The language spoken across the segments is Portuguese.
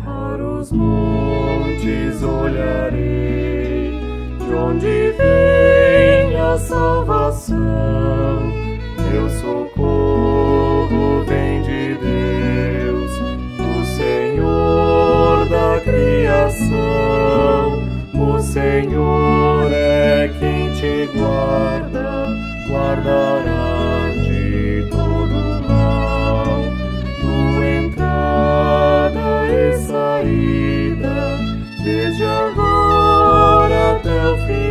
Para os montes olharei, de onde vem a salvação. Meu socorro vem de Deus, o Senhor da criação. O Senhor é quem te guarda, guardará de todo mal. Tua entrada e saída, desde agora até o final.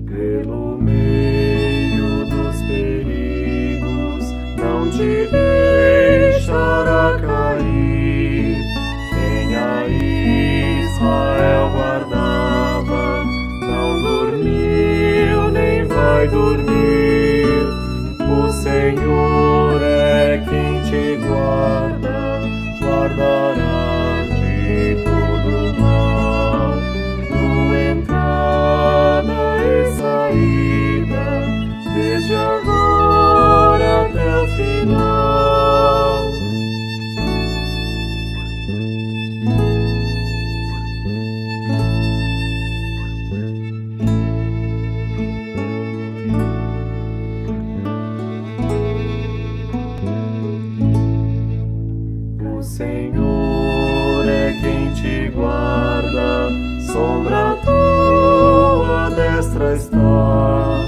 Pelo meio dos perigos, não te deixará cair. Quem a Israel guardava, não dormiu nem vai dormir. O Senhor é quem te guarda, guardará de todo mal. Tua entrada e saída, desde agora até o final. O Senhor é quem te guarda, sombra tua destra está.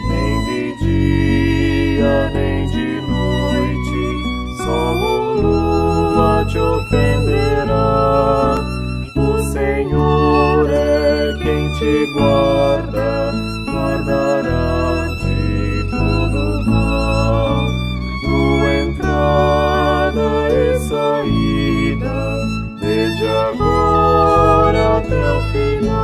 Nem de dia, nem de noite, sol ou lua te ofenderá. O Senhor é quem te guarda, guardará de todo mal. Tua entrada e saída, desde agora até o final.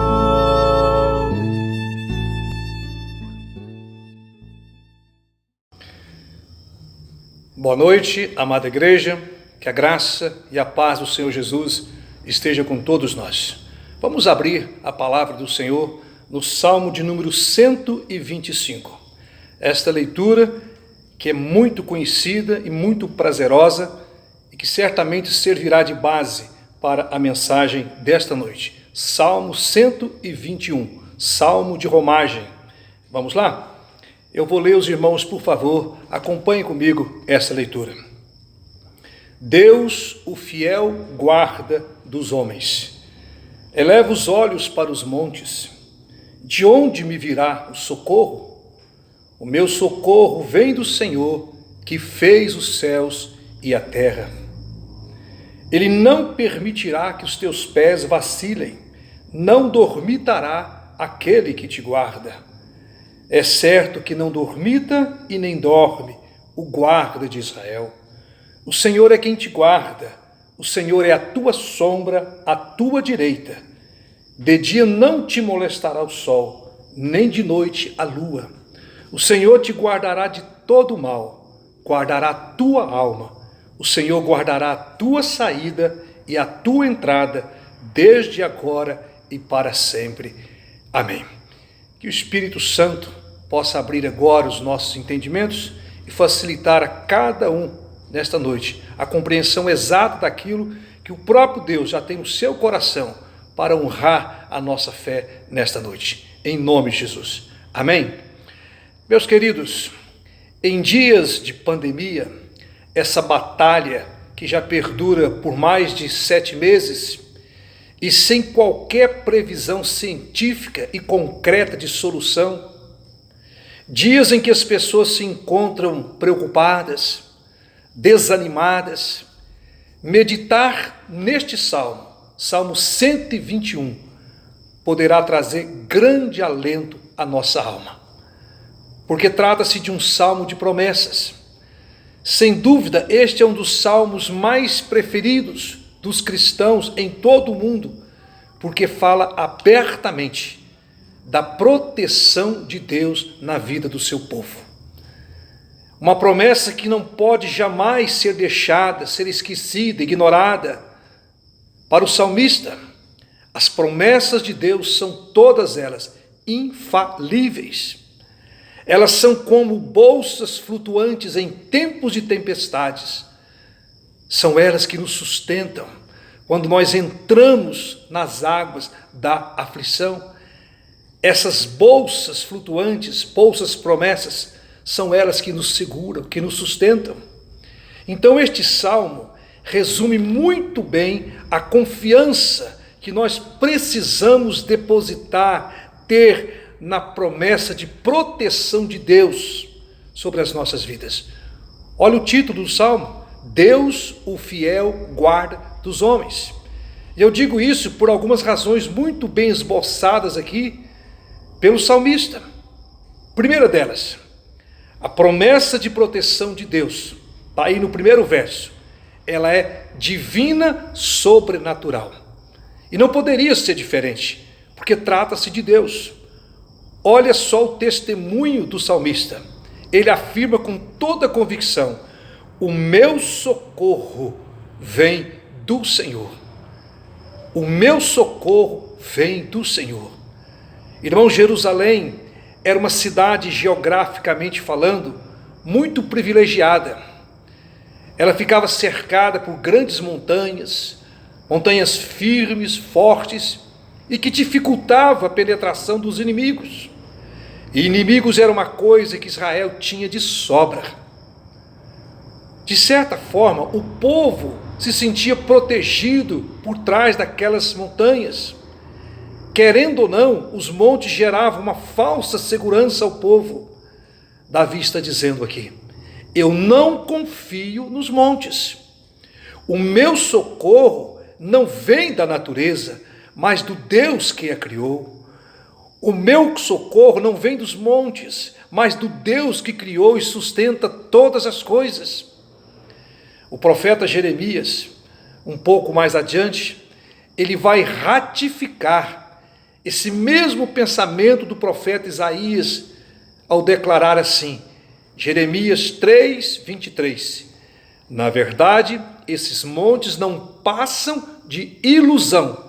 Boa noite, amada igreja, que a graça e a paz do Senhor Jesus esteja com todos nós. Vamos abrir a palavra do Senhor no Salmo de número 125. Esta leitura que é muito conhecida e muito prazerosa e que certamente servirá de base para a mensagem desta noite. Salmo 121, Salmo de romagem. Vamos lá? Eu vou ler, os irmãos, por favor, acompanhem comigo essa leitura. Deus, o fiel guarda dos homens. Eleva os olhos para os montes. De onde me virá o socorro? O meu socorro vem do Senhor, que fez os céus e a terra. Ele não permitirá que os teus pés vacilem, não dormitará aquele que te guarda. É certo que não dormita e nem dorme o guarda de Israel. O Senhor é quem te guarda, o Senhor é a tua sombra, à tua direita. De dia não te molestará o sol, nem de noite a lua. O Senhor te guardará de todo mal, guardará a tua alma. O Senhor guardará a tua saída e a tua entrada, desde agora e para sempre. Amém. Que o Espírito Santo possa abrir agora os nossos entendimentos e facilitar a cada um, nesta noite, a compreensão exata daquilo que o próprio Deus já tem no seu coração para honrar a nossa fé nesta noite. Em nome de Jesus. Amém? Meus queridos, em dias de pandemia, essa batalha que já perdura por mais de 7 meses e sem qualquer previsão científica e concreta de solução, dias em que as pessoas se encontram preocupadas, desanimadas, meditar neste salmo, Salmo 121, poderá trazer grande alento à nossa alma, porque trata-se de um salmo de promessas. Sem dúvida, este é um dos salmos mais preferidos dos cristãos em todo o mundo, porque fala abertamente da proteção de Deus na vida do seu povo. Uma promessa que não pode jamais ser deixada, ser esquecida, ignorada. Para o salmista, as promessas de Deus são todas elas infalíveis. Elas são como bolsas flutuantes em tempos de tempestades. São elas que nos sustentam quando nós entramos nas águas da aflição. Essas bolsas flutuantes, bolsas promessas, são elas que nos seguram, que nos sustentam. Então este salmo resume muito bem a confiança que nós precisamos depositar, ter na promessa de proteção de Deus sobre as nossas vidas. Olha o título do salmo: Deus, o fiel guarda dos homens. E eu digo isso por algumas razões muito bem esboçadas aqui pelo salmista. Primeira delas, a promessa de proteção de Deus, está aí no primeiro verso, ela é divina, sobrenatural. E não poderia ser diferente, porque trata-se de Deus. Olha só o testemunho do salmista. Ele afirma com toda convicção: o meu socorro vem do Senhor. O meu socorro vem do Senhor. Irmão, Jerusalém era uma cidade, geograficamente falando, muito privilegiada. Ela ficava cercada por grandes montanhas, montanhas firmes, fortes, e que dificultava a penetração dos inimigos. E inimigos era uma coisa que Israel tinha de sobra. De certa forma, o povo se sentia protegido por trás daquelas montanhas. Querendo ou não, os montes geravam uma falsa segurança ao povo. Davi está dizendo aqui: eu não confio nos montes. O meu socorro não vem da natureza, mas do Deus que a criou. O meu socorro não vem dos montes, mas do Deus que criou e sustenta todas as coisas. O profeta Jeremias, um pouco mais adiante, ele vai ratificar esse mesmo pensamento do profeta Isaías, ao declarar assim, Jeremias 3:23, na verdade, esses montes não passam de ilusão.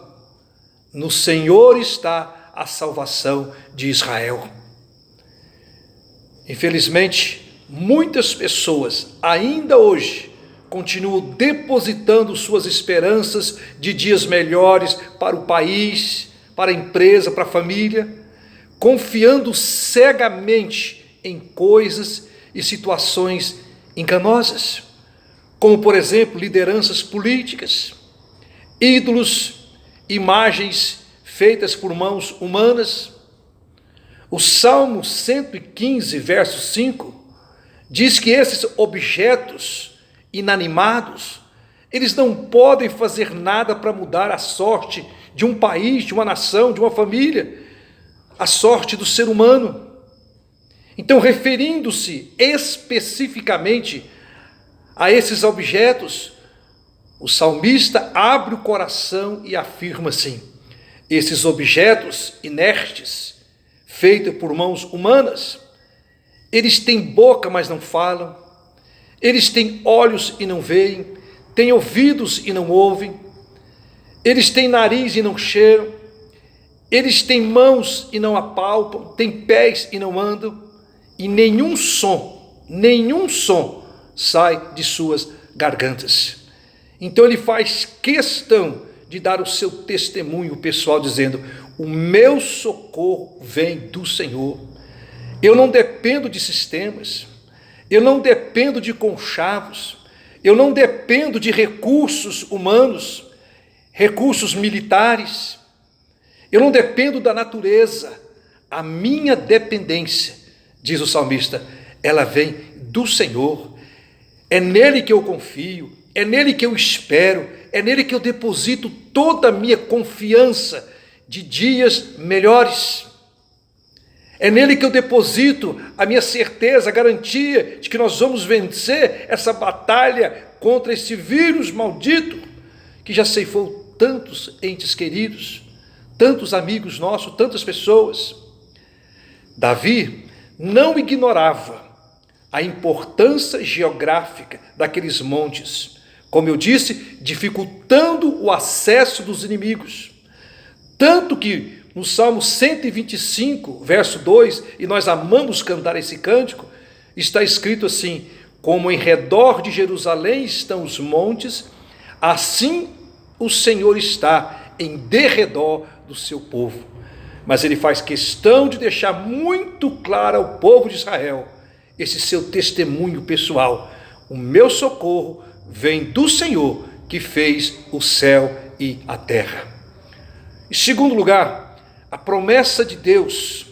No Senhor está a salvação de Israel. Infelizmente, muitas pessoas ainda hoje continuam depositando suas esperanças de dias melhores para o país, para a empresa, para a família, confiando cegamente em coisas e situações enganosas, como por exemplo, lideranças políticas, ídolos, imagens feitas por mãos humanas. O Salmo 115, verso 5, diz que esses objetos inanimados, eles não podem fazer nada para mudar a sorte de um país, de uma nação, de uma família, a sorte do ser humano. Então, referindo-se especificamente a esses objetos, o salmista abre o coração e afirma assim: esses objetos inertes, feitos por mãos humanas, eles têm boca, mas não falam, eles têm olhos e não veem, têm ouvidos e não ouvem, eles têm nariz e não cheiram, eles têm mãos e não apalpam, têm pés e não andam, e nenhum som sai de suas gargantas. Então ele faz questão de dar o seu testemunho pessoal, dizendo: o meu socorro vem do Senhor. Eu não dependo de sistemas, eu não dependo de conchavos, eu não dependo de recursos humanos, recursos militares, eu não dependo da natureza. A minha dependência, diz o salmista, ela vem do Senhor. É nele que eu confio, é nele que eu espero, é nele que eu deposito toda a minha confiança de dias melhores. É nele que eu deposito a minha certeza, a garantia de que nós vamos vencer essa batalha contra esse vírus maldito que já ceifou tantos entes queridos, tantos amigos nossos, tantas pessoas. Davi não ignorava a importância geográfica daqueles montes, como eu disse, dificultando o acesso dos inimigos. Tanto que no Salmo 125, verso 2, e nós amamos cantar esse cântico, está escrito assim: como em redor de Jerusalém estão os montes, assim o Senhor está em derredor do seu povo. Mas ele faz questão de deixar muito claro ao povo de Israel esse seu testemunho pessoal: o meu socorro vem do Senhor que fez o céu e a terra. Em segundo lugar, a promessa de Deus,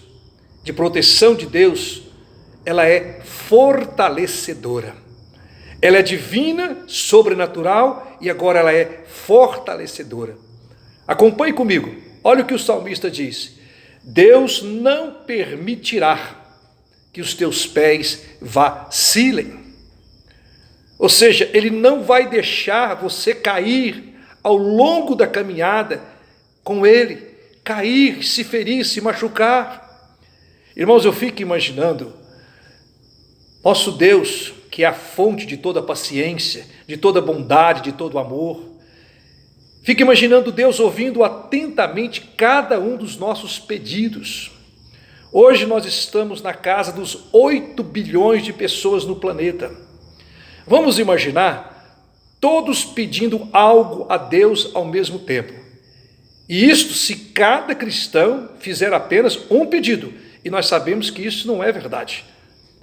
de proteção de Deus, ela é fortalecedora. Ela é divina, sobrenatural e agora ela é fortalecedora. Acompanhe comigo, olha o que o salmista diz: Deus não permitirá que os teus pés vacilem. Ou seja, Ele não vai deixar você cair ao longo da caminhada com Ele, cair, se ferir, se machucar. Irmãos, eu fico imaginando nosso Deus, que é a fonte de toda paciência, de toda bondade, de todo amor. Fico imaginando Deus ouvindo atentamente cada um dos nossos pedidos. Hoje nós estamos na casa dos 8 bilhões de pessoas no planeta. Vamos imaginar todos pedindo algo a Deus ao mesmo tempo. E isto se cada cristão fizer apenas um pedido, e nós sabemos que isso não é verdade.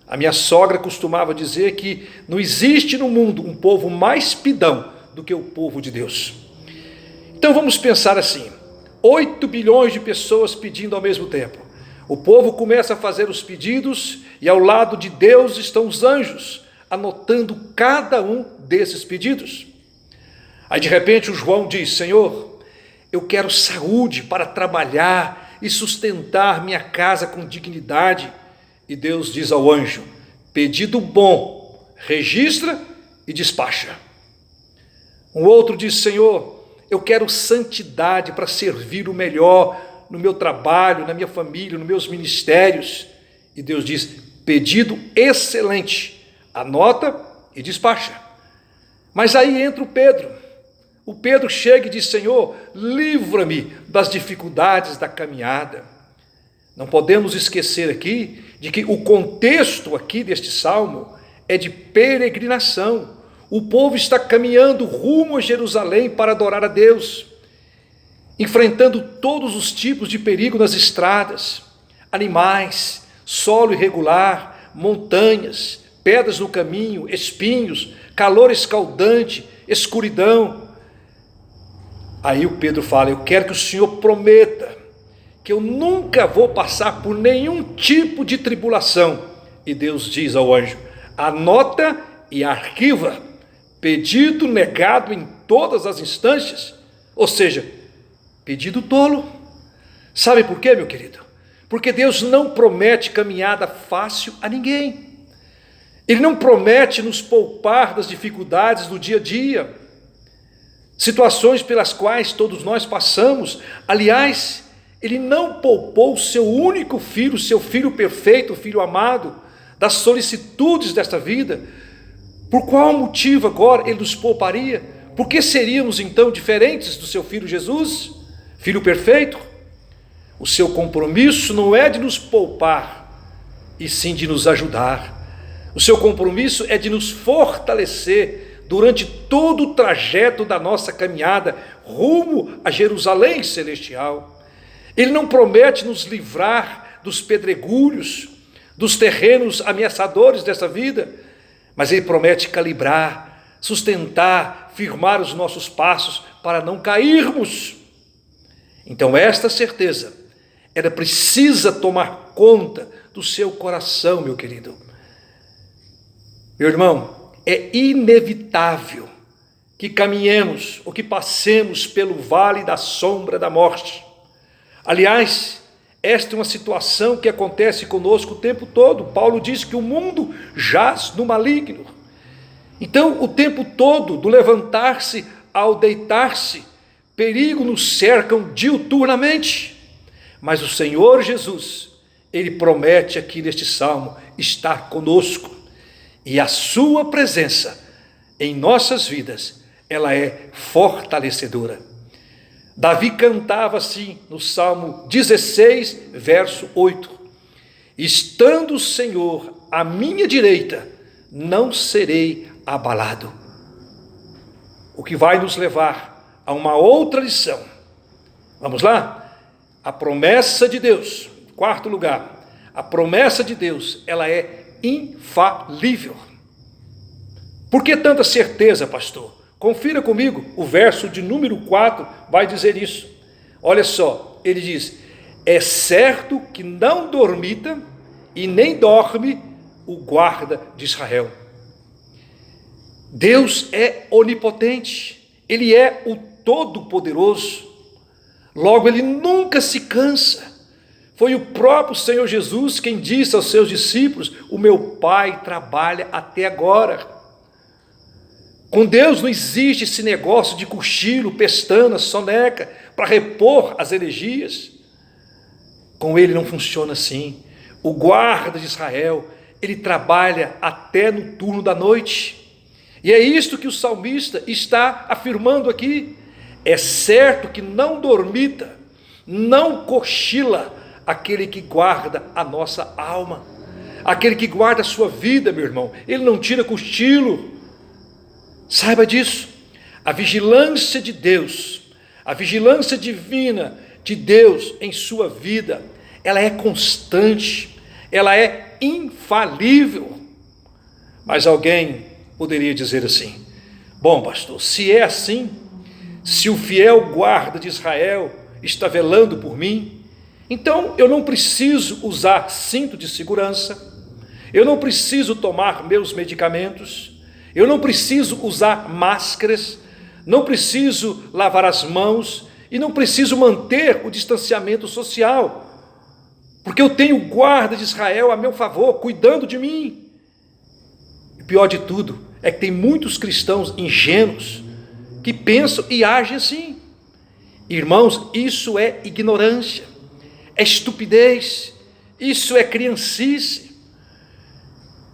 A minha sogra costumava dizer que não existe no mundo um povo mais pidão do que o povo de Deus. Então vamos pensar assim: 8 bilhões de pessoas pedindo ao mesmo tempo. O povo começa a fazer os pedidos e ao lado de Deus estão os anjos, anotando cada um desses pedidos. Aí de repente o João diz: Senhor, eu quero saúde para trabalhar e sustentar minha casa com dignidade. E Deus diz ao anjo: pedido bom, registra e despacha. Um outro diz: Senhor, eu quero santidade para servir o melhor no meu trabalho, na minha família, nos meus ministérios. E Deus diz: pedido excelente, anota e despacha. Mas aí entra o Pedro. O Pedro chega e diz: Senhor, livra-me das dificuldades da caminhada. Não podemos esquecer aqui de que o contexto aqui deste salmo é de peregrinação. O povo está caminhando rumo a Jerusalém para adorar a Deus, enfrentando todos os tipos de perigo nas estradas, animais, solo irregular, montanhas, pedras no caminho, espinhos, calor escaldante, escuridão. Aí o Pedro fala: eu quero que o Senhor prometa que eu nunca vou passar por nenhum tipo de tribulação. E Deus diz ao anjo: anota e arquiva, pedido negado em todas as instâncias. Ou seja, pedido tolo. Sabe por quê, meu querido? Porque Deus não promete caminhada fácil a ninguém. Ele não promete nos poupar das dificuldades do dia a dia, situações pelas quais todos nós passamos. Aliás, Ele não poupou o seu único filho, seu filho perfeito, o filho amado, das solicitudes desta vida. Por qual motivo agora Ele nos pouparia? Por que seríamos então diferentes do seu filho Jesus, filho perfeito? O seu compromisso não é de nos poupar, e sim de nos ajudar. O seu compromisso é de nos fortalecer durante todo o trajeto da nossa caminhada rumo a Jerusalém celestial. Ele não promete nos livrar dos pedregulhos, dos terrenos ameaçadores dessa vida, mas Ele promete calibrar, sustentar, firmar os nossos passos para não cairmos. Então esta certeza, ela precisa tomar conta do seu coração, meu querido. Meu irmão, é inevitável que caminhemos ou que passemos pelo vale da sombra da morte. Aliás, Esta é uma situação que acontece conosco o tempo todo. Paulo diz que o mundo jaz no maligno. Então, o tempo todo, do levantar-se ao deitar-se, perigo nos cercam diuturnamente. Mas o Senhor Jesus, Ele promete aqui neste salmo estar conosco. E a sua presença em nossas vidas, ela é fortalecedora. Davi cantava assim no Salmo 16, verso 8: estando o Senhor à minha direita, não serei abalado. O que vai nos levar a uma outra lição. Vamos lá? A promessa de Deus, quarto lugar, a promessa de Deus, ela é infalível. Por que tanta certeza, pastor? Confira comigo, o verso de número 4 vai dizer isso. Olha só, ele diz: é certo que não dormita e nem dorme o guarda de Israel. Deus é onipotente, Ele é o Todo-Poderoso, logo Ele nunca se cansa. Foi o próprio Senhor Jesus quem disse aos seus discípulos: o meu Pai trabalha até agora. Com Deus não existe esse negócio de cochilo, pestana, soneca, para repor as energias. Com Ele não funciona assim. O guarda de Israel, ele trabalha até no turno da noite. E é isto que o salmista está afirmando aqui. É certo que não dormita, não cochila aquele que guarda a nossa alma, aquele que guarda a sua vida, meu irmão. Ele não tira cochilo. Saiba disso. A vigilância de Deus, a vigilância divina de Deus em sua vida, ela é constante, ela é infalível. Mas alguém poderia dizer assim: bom, pastor, se é assim, se o fiel guarda de Israel está velando por mim, então eu não preciso usar cinto de segurança, eu não preciso tomar meus medicamentos, eu não preciso usar máscaras, não preciso lavar as mãos e não preciso manter o distanciamento social, porque eu tenho o guarda de Israel a meu favor, cuidando de mim. E pior de tudo é que tem muitos cristãos ingênuos que pensam e agem assim. Irmãos, isso é ignorância, é estupidez, isso é criancice.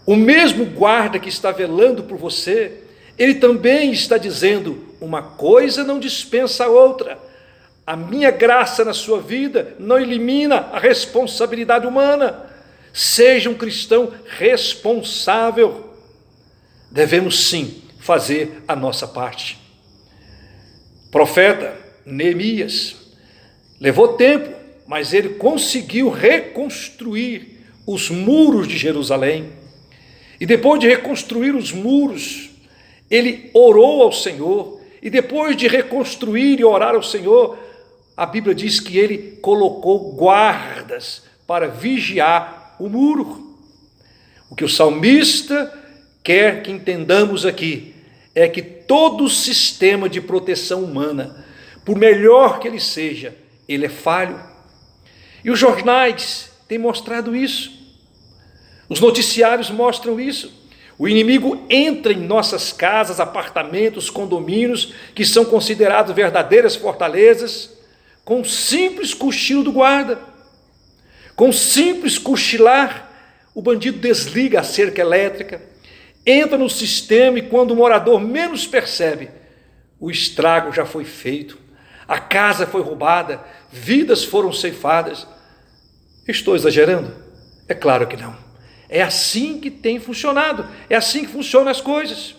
O mesmo guarda que está velando por você, ele também está dizendo: uma coisa não dispensa a outra. A minha graça na sua vida não elimina a responsabilidade humana. Seja um cristão responsável. Devemos sim fazer a nossa parte. Profeta Neemias levou tempo, mas ele conseguiu reconstruir os muros de Jerusalém. E depois de reconstruir os muros, ele orou ao Senhor. E depois de reconstruir e orar ao Senhor, a Bíblia diz que ele colocou guardas para vigiar o muro. O que o salmista quer que entendamos aqui é que todo sistema de proteção humana, por melhor que ele seja, ele é falho. E os jornais têm mostrado isso. Os noticiários mostram isso. O inimigo entra em nossas casas, apartamentos, condomínios, que são considerados verdadeiras fortalezas, com um simples cochilo do guarda. Com um simples cochilar, o bandido desliga a cerca elétrica, entra no sistema e quando o morador menos percebe, o estrago já foi feito, a casa foi roubada, vidas foram ceifadas. Estou exagerando? É claro que não. É assim que tem funcionado, é assim que funcionam as coisas.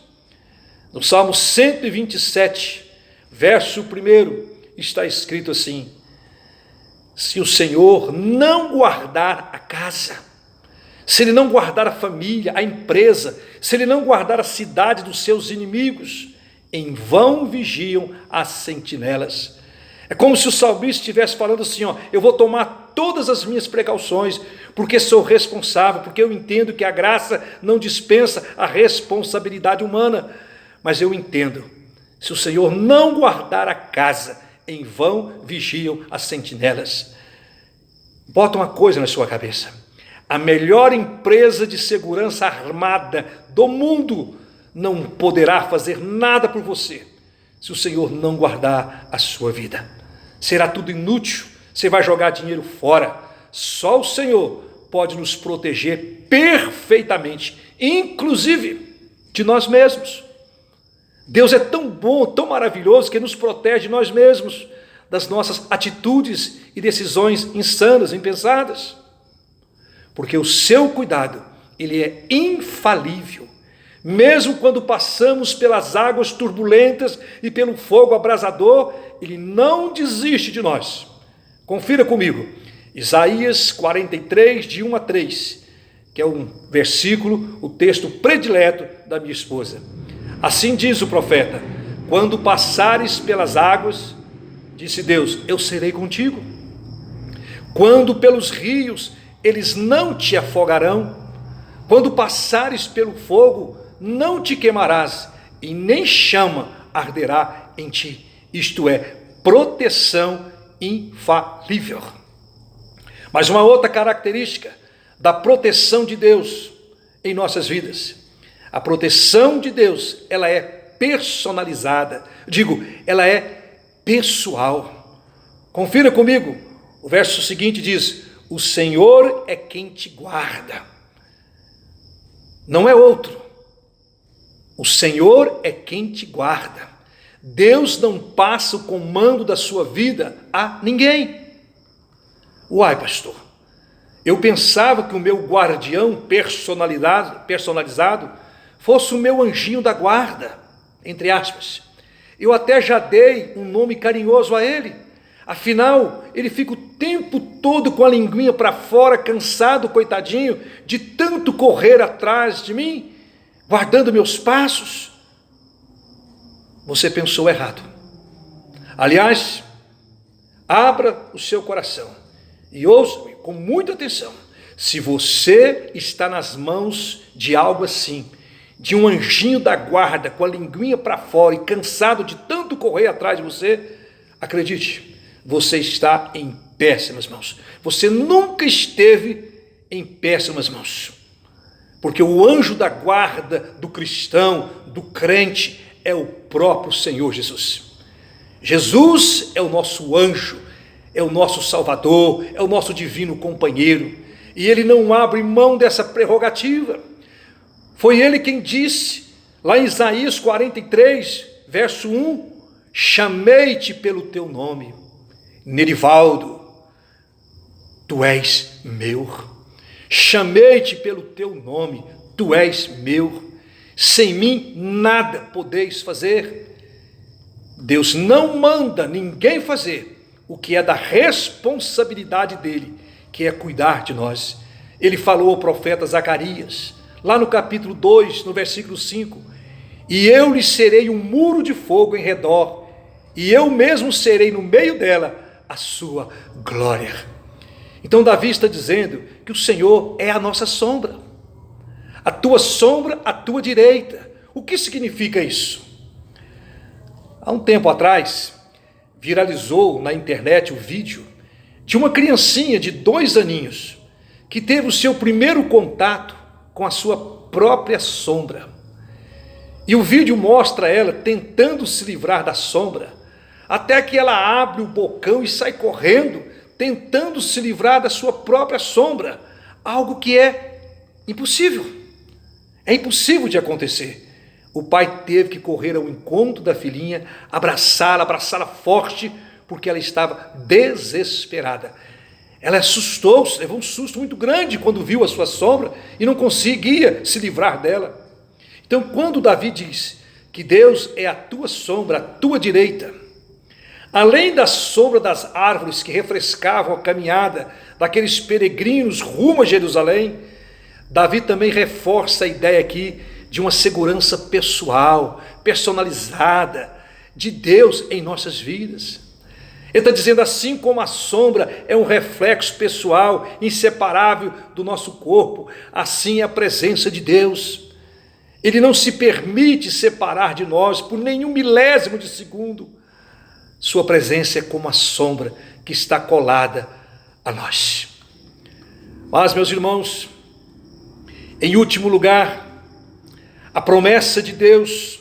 No Salmo 127, verso 1, está escrito assim: se o Senhor não guardar a casa, se Ele não guardar a família, a empresa, se Ele não guardar a cidade dos seus inimigos, em vão vigiam as sentinelas. É como se o salmista estivesse falando assim: eu vou tomar todas as minhas precauções, porque sou responsável, porque eu entendo que a graça não dispensa a responsabilidade humana. Mas eu entendo, se o Senhor não guardar a casa, em vão vigiam as sentinelas. Bota uma coisa na sua cabeça: a melhor empresa de segurança armada do mundo não poderá fazer nada por você se o Senhor não guardar a sua vida. Será tudo inútil, você vai jogar dinheiro fora. Só o Senhor pode nos proteger perfeitamente, inclusive de nós mesmos. Deus é tão bom, tão maravilhoso, que nos protege de nós mesmos, das nossas atitudes e decisões insanas, impensadas. Porque o seu cuidado, ele é infalível. Mesmo quando passamos pelas águas turbulentas e pelo fogo abrasador, ele não desiste de nós. Confira comigo, Isaías 43, de 1 a 3, que é um versículo, o texto predileto da minha esposa. Assim diz o profeta: quando passares pelas águas, disse Deus, eu serei contigo. Quando pelos rios, eles não te afogarão. Quando passares pelo fogo, não te queimarás, e nem chama arderá em ti. Isto é, proteção infalível. Mas uma outra característica da proteção de Deus em nossas vidas: a proteção de Deus, ela é personalizada, ela é pessoal. Confira comigo, o verso seguinte diz: o Senhor é quem te guarda, não é outro. O Senhor é quem te guarda. Deus não passa o comando da sua vida a ninguém. Uai, pastor, eu pensava que o meu guardião personalizado fosse o meu anjinho da guarda, entre aspas. Eu até já dei um nome carinhoso a ele. Afinal, ele fica o tempo todo com a linguinha para fora, cansado, coitadinho, de tanto correr atrás de mim, guardando meus passos. Você pensou errado. Aliás, abra o seu coração e ouça-me com muita atenção. Se você está nas mãos de algo assim, de um anjinho da guarda com a linguinha para fora e cansado de tanto correr atrás de você, acredite, você está em péssimas mãos. Você nunca esteve em péssimas mãos. Porque o anjo da guarda do cristão, do crente, é o próprio Senhor Jesus. Jesus é o nosso anjo, é o nosso Salvador, é o nosso divino companheiro. E ele não abre mão dessa prerrogativa. Foi ele quem disse, lá em Isaías 43, verso 1, chamei-te pelo teu nome, Nerivaldo, tu és meu. Chamei-te pelo teu nome, tu és meu. Sem mim nada podeis fazer. Deus não manda ninguém fazer o que é da responsabilidade dele, que é cuidar de nós. Ele falou ao profeta Zacarias, lá no capítulo 2, no versículo 5, e eu lhe serei um muro de fogo em redor, e eu mesmo serei no meio dela a sua glória. Então Davi está dizendo que o Senhor é a nossa sombra, a tua sombra, a tua direita. O que significa isso? Há um tempo atrás, viralizou na internet o vídeo de uma criancinha de 2 aninhos, que teve o seu primeiro contato com a sua própria sombra. E o vídeo mostra ela tentando se livrar da sombra, até que ela abre o bocão e sai correndo, tentando se livrar da sua própria sombra, algo que é impossível. É impossível de acontecer. O pai teve que correr ao encontro da filhinha, abraçá-la forte, porque ela estava desesperada. Ela assustou-se, levou um susto muito grande quando viu a sua sombra e não conseguia se livrar dela. Então, quando Davi diz que Deus é a tua sombra, a tua direita, além da sombra das árvores que refrescavam a caminhada daqueles peregrinos rumo a Jerusalém, Davi também reforça a ideia aqui de uma segurança pessoal, personalizada, de Deus em nossas vidas. Ele está dizendo, assim como a sombra é um reflexo pessoal, inseparável do nosso corpo, assim é a presença de Deus. Ele não se permite separar de nós por nenhum milésimo de segundo. Sua presença é como a sombra que está colada a nós. Mas, meus irmãos, em último lugar, a promessa de Deus,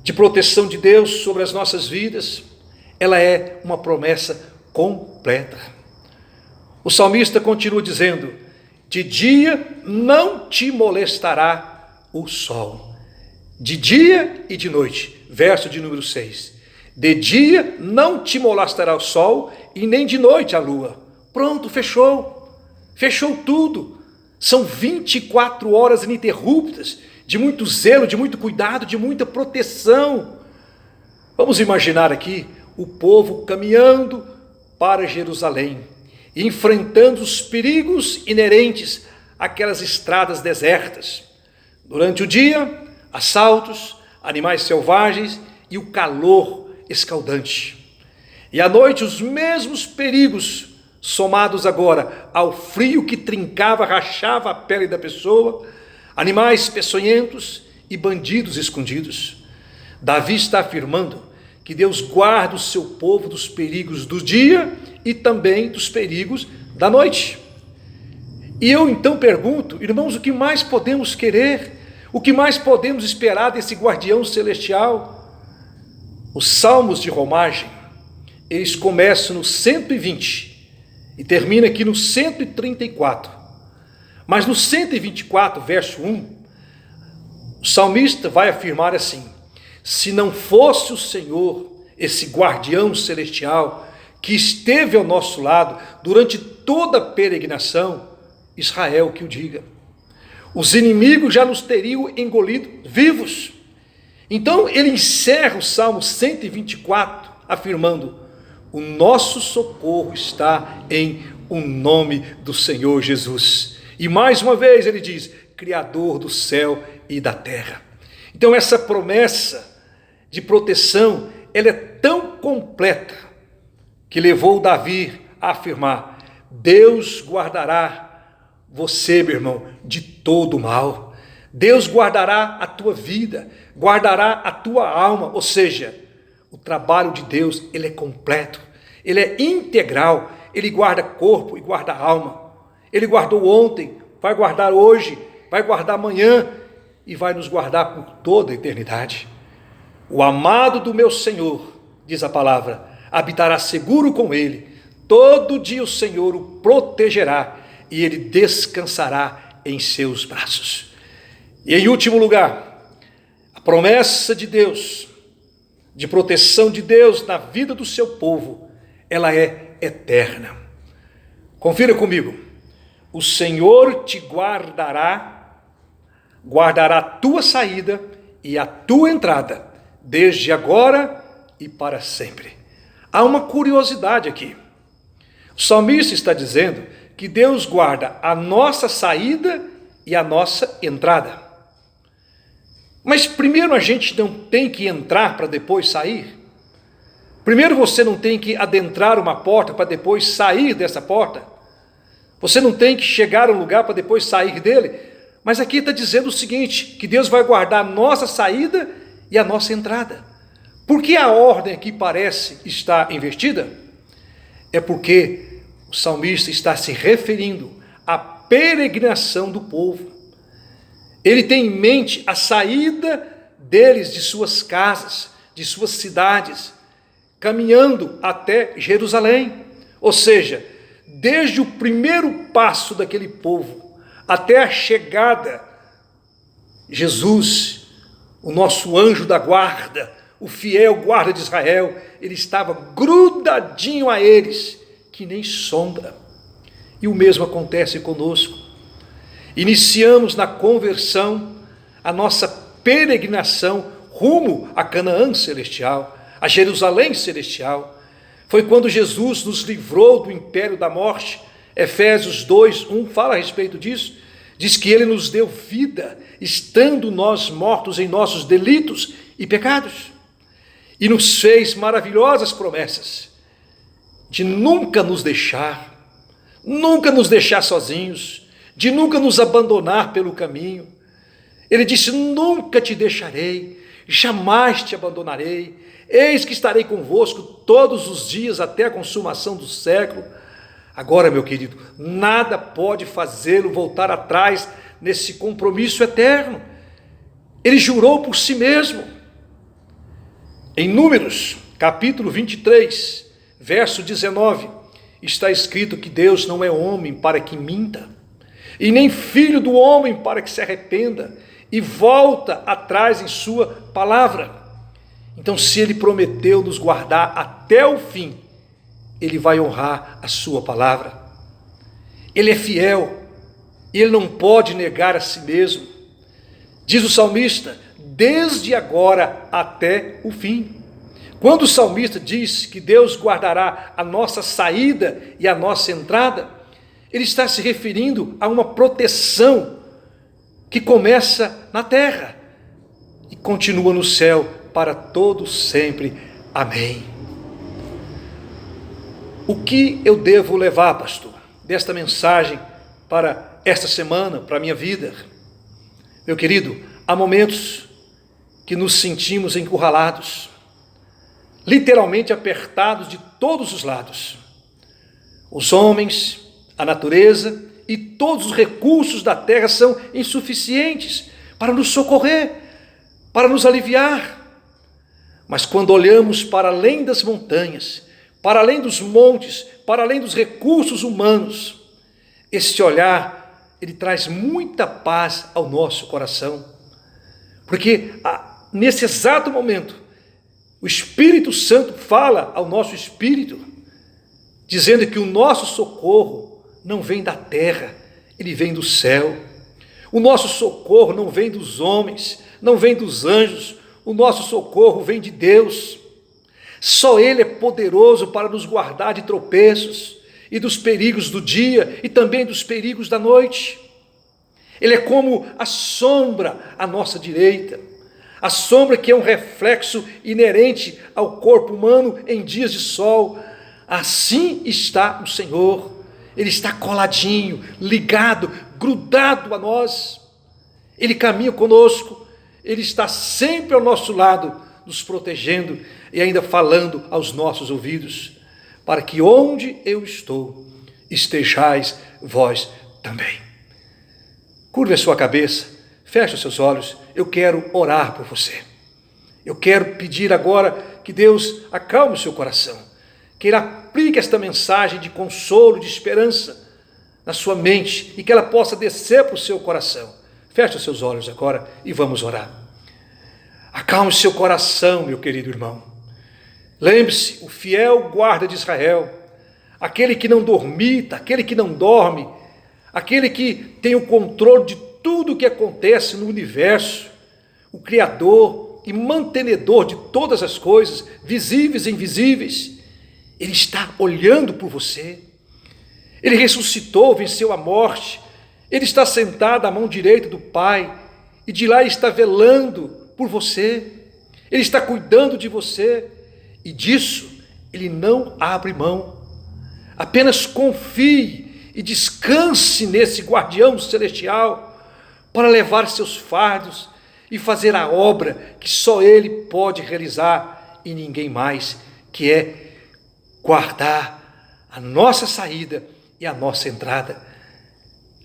de proteção de Deus sobre as nossas vidas, ela é uma promessa completa. O salmista continua dizendo: de dia não te molestará o sol, de dia e de noite. Verso de número 6. De dia não te molestará o sol e nem de noite a lua. Pronto, fechou tudo. São 24 horas ininterruptas, de muito zelo, de muito cuidado, de muita proteção. Vamos imaginar aqui o povo caminhando para Jerusalém, enfrentando os perigos inerentes àquelas estradas desertas. Durante o dia, assaltos, animais selvagens e o calor escaldante. E à noite, os mesmos perigos, somados agora ao frio que trincava, rachava a pele da pessoa, animais peçonhentos e bandidos escondidos. Davi está afirmando que Deus guarda o seu povo dos perigos do dia e também dos perigos da noite. E eu então pergunto, irmãos, o que mais podemos querer? O que mais podemos esperar desse guardião celestial? Os salmos de romagem, eles começam no 120 e terminam aqui no 134. Mas no 124, verso 1, o salmista vai afirmar assim: se não fosse o Senhor, esse guardião celestial, que esteve ao nosso lado durante toda a peregrinação, Israel que o diga, os inimigos já nos teriam engolido vivos. Então ele encerra o Salmo 124 afirmando: o nosso socorro está em o nome do Senhor Jesus. E mais uma vez ele diz: Criador do céu e da terra. Então essa promessa de proteção, ela é tão completa que levou Davi a afirmar: Deus guardará você, meu irmão, de todo mal. Deus guardará a tua vida, guardará a tua alma. Ou seja, o trabalho de Deus, ele é completo, ele é integral, ele guarda corpo e guarda alma. Ele guardou ontem, vai guardar hoje, vai guardar amanhã e vai nos guardar por toda a eternidade. O amado do meu Senhor, diz a palavra, habitará seguro com ele. Todo dia o Senhor o protegerá e ele descansará em seus braços. E em último lugar, a promessa de Deus, de proteção de Deus na vida do seu povo, ela é eterna. Confira comigo. O Senhor te guardará a tua saída e a tua entrada, desde agora e para sempre. Há uma curiosidade aqui. O salmista está dizendo que Deus guarda a nossa saída e a nossa entrada. Mas primeiro a gente não tem que entrar para depois sair? Primeiro você não tem que adentrar uma porta para depois sair dessa porta? Você não tem que chegar a um lugar para depois sair dele? Mas aqui está dizendo o seguinte, que Deus vai guardar a nossa saída e a nossa entrada. Por que a ordem aqui parece estar invertida? É porque o salmista está se referindo à peregrinação do povo. Ele tem em mente a saída deles de suas casas, de suas cidades, caminhando até Jerusalém. Ou seja, desde o primeiro passo daquele povo até a chegada, Jesus, o nosso anjo da guarda, o fiel guarda de Israel, ele estava grudadinho a eles, que nem sombra. E o mesmo acontece conosco. Iniciamos na conversão a nossa peregrinação rumo a Canaã celestial, a Jerusalém celestial. Foi quando Jesus nos livrou do império da morte. Efésios 2:1 fala a respeito disso. Diz que ele nos deu vida, estando nós mortos em nossos delitos e pecados. E nos fez maravilhosas promessas de nunca nos deixar sozinhos, de nunca nos abandonar pelo caminho. Ele disse: nunca te deixarei, jamais te abandonarei. Eis que estarei convosco todos os dias até a consumação do século. Agora, meu querido, nada pode fazê-lo voltar atrás nesse compromisso eterno. Ele jurou por si mesmo. Em Números, capítulo 23, verso 19, está escrito que Deus não é homem para que minta, e nem filho do homem para que se arrependa e volta atrás em sua palavra. Então, se ele prometeu nos guardar até o fim, ele vai honrar a sua palavra. Ele é fiel, ele não pode negar a si mesmo. Diz o salmista, desde agora até o fim. Quando o salmista diz que Deus guardará a nossa saída e a nossa entrada, ele está se referindo a uma proteção que começa na terra e continua no céu para todos sempre. Amém. O que eu devo levar, pastor, desta mensagem para esta semana, para a minha vida? Meu querido, há momentos que nos sentimos encurralados, literalmente apertados de todos os lados. Os homens, a natureza e todos os recursos da terra são insuficientes para nos socorrer, para nos aliviar. Mas quando olhamos para além das montanhas, para além dos montes, para além dos recursos humanos, este olhar, ele traz muita paz ao nosso coração. Porque nesse exato momento, o Espírito Santo fala ao nosso espírito, dizendo que o nosso socorro não vem da terra, ele vem do céu. O nosso socorro não vem dos homens, não vem dos anjos, o nosso socorro vem de Deus. Só Ele é poderoso para nos guardar de tropeços e dos perigos do dia e também dos perigos da noite. Ele é como a sombra à nossa direita, a sombra que é um reflexo inerente ao corpo humano em dias de sol. Assim está o Senhor, Ele está coladinho, ligado, grudado a nós. Ele caminha conosco, Ele está sempre ao nosso lado, nos protegendo e ainda falando aos nossos ouvidos, para que onde eu estou, estejais vós também. Curve a sua cabeça, feche os seus olhos, eu quero orar por você. Eu quero pedir agora que Deus acalme o seu coração, que Ele aplique esta mensagem de consolo, de esperança na sua mente e que ela possa descer para o seu coração. Feche os seus olhos agora e vamos orar. Acalme o seu coração, meu querido irmão. Lembre-se, o fiel guarda de Israel, aquele que não dormita, aquele que não dorme, aquele que tem o controle de tudo o que acontece no universo, o Criador e mantenedor de todas as coisas, visíveis e invisíveis. Ele está olhando por você. Ele ressuscitou, venceu a morte. Ele está sentado à mão direita do Pai e de lá Ele está velando por você. Ele está cuidando de você e disso Ele não abre mão. Apenas confie e descanse nesse guardião celestial para levar seus fardos e fazer a obra que só Ele pode realizar e ninguém mais, que é guardar a nossa saída e a nossa entrada,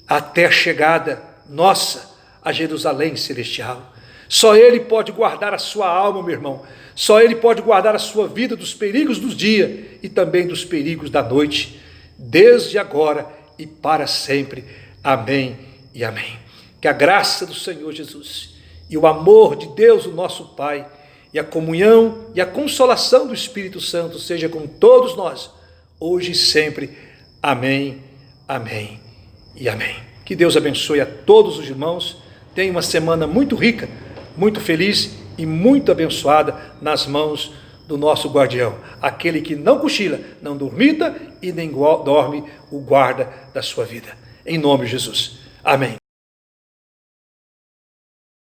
até a chegada nossa a Jerusalém celestial. Só Ele pode guardar a sua alma, meu irmão. Só Ele pode guardar a sua vida dos perigos do dia e também dos perigos da noite, desde agora e para sempre. Amém e amém. Que a graça do Senhor Jesus e o amor de Deus, o nosso Pai, e a comunhão e a consolação do Espírito Santo seja com todos nós, hoje e sempre. Amém, amém e amém. Que Deus abençoe a todos os irmãos. Tenha uma semana muito rica, muito feliz e muito abençoada nas mãos do nosso guardião. Aquele que não cochila, não dormita e nem dorme, o guarda da sua vida. Em nome de Jesus. Amém.